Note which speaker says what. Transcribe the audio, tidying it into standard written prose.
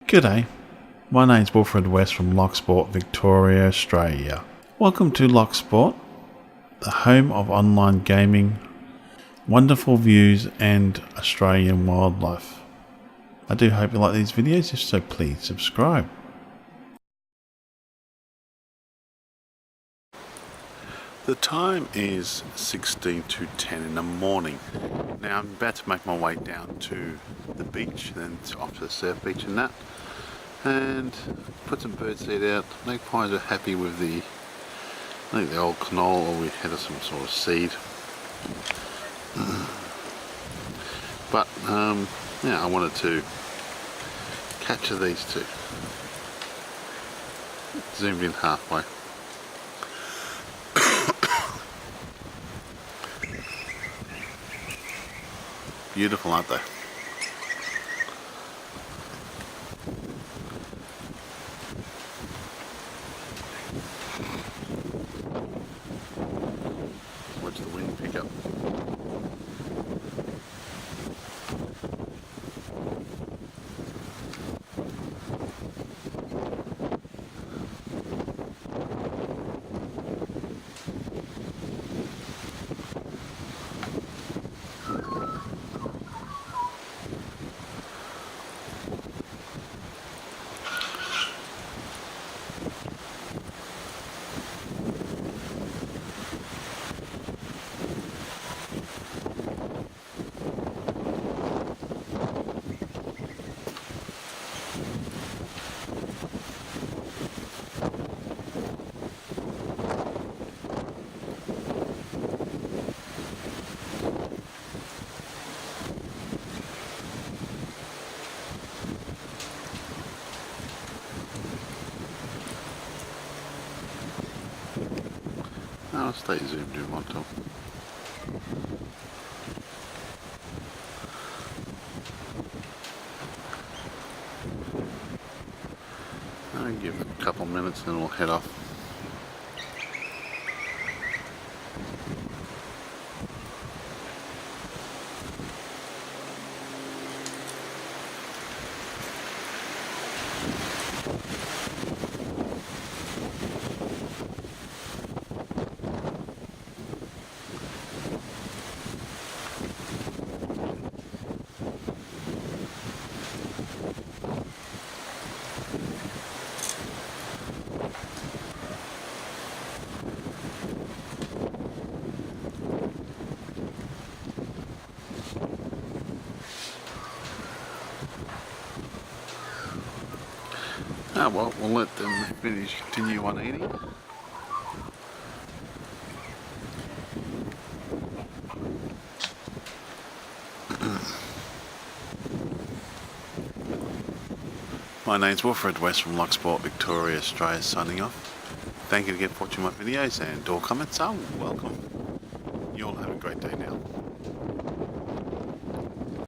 Speaker 1: G'day, my name's Wilfred West from Loch, Victoria, Australia. Welcome to Loch, the home of online gaming, wonderful views and Australian wildlife. I do hope you like these videos, if so please subscribe. The time is 16 to 10 in the morning. Now I'm about to make my way down to the beach, then off to the surf beach and that, and put some birdseed out. Magpies are happy with the, I think the old canola, or we had some sort of seed. But yeah, I wanted to capture these two. Zoomed in halfway. Beautiful, aren't they? Watch the wind pick up. I'll stay zoomed in on top. I'll give it a couple of minutes and then we'll head off. Ah, well, we'll let them continue on eating. My name's Wilfred West from Loch, Victoria, Australia, signing off. Thank you again for watching my videos, and all comments are welcome. You all have a great day now.